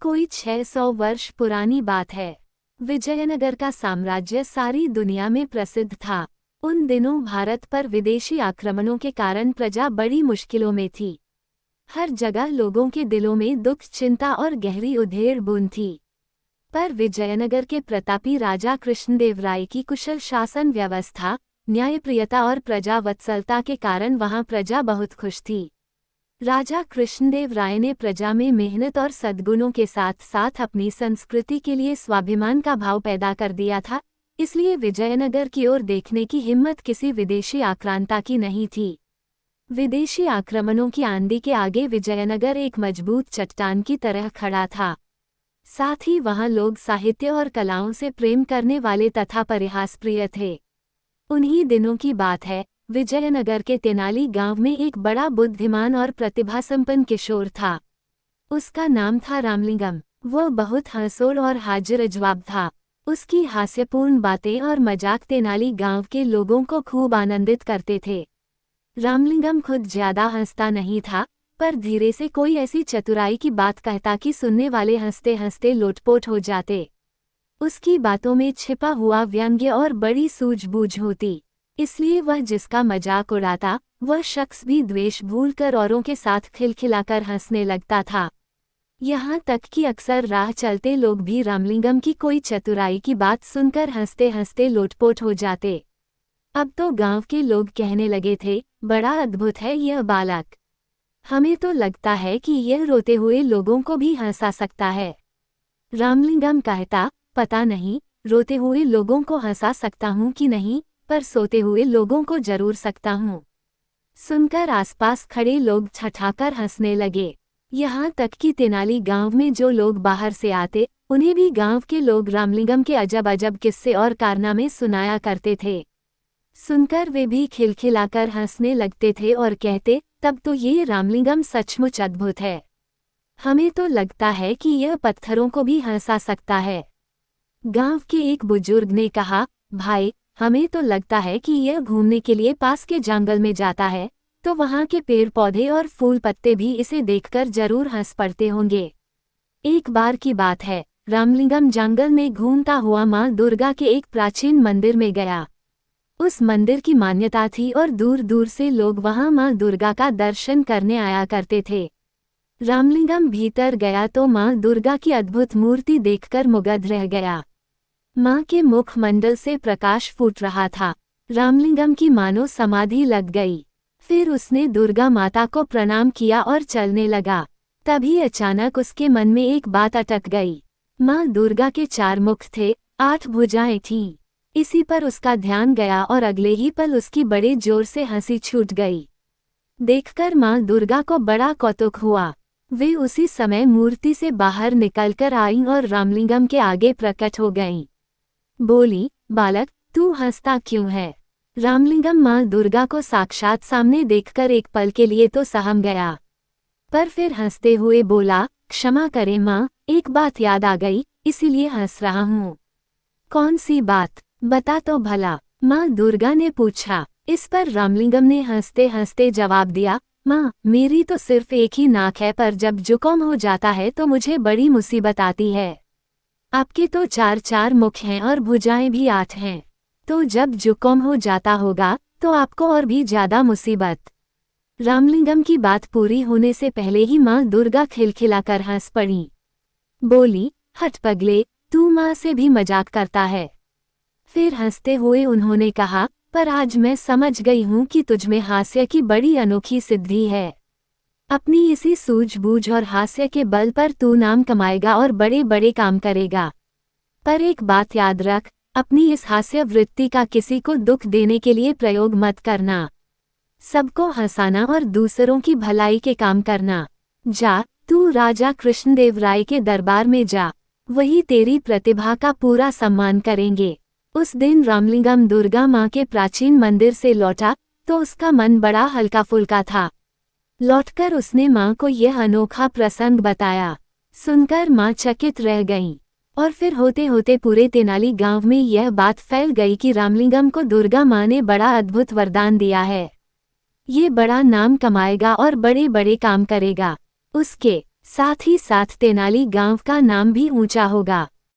कोई 600 वर्ष पुरानी बात है। विजयनगर का साम्राज्य सारी दुनिया में प्रसिद्ध था। उन दिनों भारत पर विदेशी आक्रमणों के कारण प्रजा बड़ी मुश्किलों में थी। हर जगह लोगों के दिलों में दुख, चिंता और गहरी उधेड़-बुन थी। पर विजयनगर के प्रतापी राजा कृष्णदेवराय की कुशल शासन व्यवस्था, न्यायप्रियता और प्रजावत्सलता के कारण वहां प्रजा बहुत खुश थी। राजा कृष्णदेवराय ने प्रजा में मेहनत और सद्गुणों के साथ साथ अपनी संस्कृति के लिए स्वाभिमान का भाव पैदा कर दिया था, इसलिए विजयनगर की ओर देखने की हिम्मत किसी विदेशी आक्रांता की नहीं थी। विदेशी आक्रमणों की आंधी के आगे विजयनगर एक मजबूत चट्टान की तरह खड़ा था। साथ ही वहां लोग साहित्य और कलाओं से प्रेम करने वाले तथा परिहासप्रिय थे। उन्हीं दिनों की बात है, विजयनगर के तेनाली गांव में एक बड़ा बुद्धिमान और प्रतिभासंपन्न किशोर था। उसका नाम था रामलिंगम। वह बहुत हंसोड़ और हाजिर-ए-जवाब था। उसकी हास्यपूर्ण बातें और मजाक तेनाली गांव के लोगों को खूब आनंदित करते थे। रामलिंगम खुद ज्यादा हंसता नहीं था, पर धीरे से कोई ऐसी चतुराई की बात कहता कि सुनने वाले हंसते हंसते लोटपोट हो जाते। उसकी बातों में छिपा हुआ व्यंग्य और बड़ी सूझबूझ होती, इसलिए वह जिसका मजाक उड़ाता, वह शख्स भी द्वेष भूलकर औरों के साथ खिलखिलाकर हंसने लगता था। यहाँ तक कि अक्सर राह चलते लोग भी रामलिंगम की कोई चतुराई की बात सुनकर हंसते हंसते लोटपोट हो जाते। अब तो गांव के लोग कहने लगे थे, बड़ा अद्भुत है यह बालक। हमें तो लगता है कि यह रोते हुए लोगों को भी हंसा सकता है। रामलिंगम कहता, पता नहीं, रोते हुए लोगों को हंसा सकता हूँ कि नहीं, पर सोते हुए लोगों को जरूर सकता हूँ। सुनकर आसपास खड़े लोग ठठाकर हंसने लगे। यहाँ तक कि तेनाली गांव में जो लोग बाहर से आते, उन्हें भी गांव के लोग रामलिंगम के अजब अजब किस्से और कारनामे सुनाया करते थे। सुनकर वे भी खिलखिलाकर हंसने लगते थे और कहते, तब तो ये रामलिंगम सचमुच अद्भुत है। हमें तो लगता है कि यह पत्थरों को भी हंसा सकता है। गांव के एक बुजुर्ग ने कहा, भाई, हमें तो लगता है कि यह घूमने के लिए पास के जंगल में जाता है, तो वहां के पेड़ पौधे और फूल पत्ते भी इसे देखकर जरूर हंस पड़ते होंगे। एक बार की बात है, रामलिंगम जंगल में घूमता हुआ मां दुर्गा के एक प्राचीन मंदिर में गया। उस मंदिर की मान्यता थी और दूर दूर से लोग वहां मां दुर्गा का दर्शन करने आया करते थे। रामलिंगम भीतर गया तो मां दुर्गा की अद्भुत मूर्ति देखकर मुग्ध रह गया। मां के मुखमंडल से प्रकाश फूट रहा था। रामलिंगम की मानो समाधि लग गई। फिर उसने दुर्गा माता को प्रणाम किया और चलने लगा। तभी अचानक उसके मन में एक बात अटक गई। मां दुर्गा के 4 मुख थे, 8 भुजाएं थीं। इसी पर उसका ध्यान गया और अगले ही पल उसकी बड़े जोर से हंसी छूट गई। देखकर मां दुर्गा को बड़ा कौतुक हुआ। वे उसी समय मूर्ति से बाहर निकलकर आईं और रामलिंगम के आगे प्रकट हो गईं। बोली, बालक, तू हंसता क्यों है? रामलिंगम मां दुर्गा को साक्षात सामने देखकर एक पल के लिए तो सहम गया, पर फिर हंसते हुए बोला, क्षमा करें मां, एक बात याद आ गई, इसीलिए हंस रहा हूँ। कौन सी बात? बता तो भला, मां दुर्गा ने पूछा। इस पर रामलिंगम ने हंसते हंसते जवाब दिया, मां, मेरी तो सिर्फ एक ही नाक है, पर जब जुकाम हो जाता है तो मुझे बड़ी मुसीबत आती है। आपके तो 4 मुख हैं और भुजाएं भी 8 हैं, तो जब जुकाम हो जाता होगा तो आपको और भी ज्यादा मुसीबत। रामलिंगम की बात पूरी होने से पहले ही मां दुर्गा खिलखिलाकर हंस पड़ी। बोली, हट पगले, तू मां से भी मजाक करता है। फिर हंसते हुए उन्होंने कहा, पर आज मैं समझ गई हूँ कि तुझमें हास्य की बड़ी अनोखी सिद्धि है। अपनी इसी सूझबूझ और हास्य के बल पर तू नाम कमाएगा और बड़े बड़े काम करेगा। पर एक बात याद रख, अपनी इस हास्य वृत्ति का किसी को दुख देने के लिए प्रयोग मत करना। सबको हंसाना और दूसरों की भलाई के काम करना। जा, तू राजा कृष्णदेवराय के दरबार में जा, वही तेरी प्रतिभा का पूरा सम्मान करेंगे। उस दिन रामलिंगम दुर्गा माँ के प्राचीन मंदिर से लौटा तो उसका मन बड़ा हल्का फुल्का था। लौटकर उसने माँ को यह अनोखा प्रसंग बताया। सुनकर माँ चकित रह गईं, और फिर होते होते पूरे तेनाली गांव में यह बात फैल गई कि रामलिंगम को दुर्गा माँ ने बड़ा अद्भुत वरदान दिया है। ये बड़ा नाम कमाएगा और बड़े बड़े काम करेगा। उसके साथ ही साथ तेनाली गांव का नाम भी ऊंचा होगा।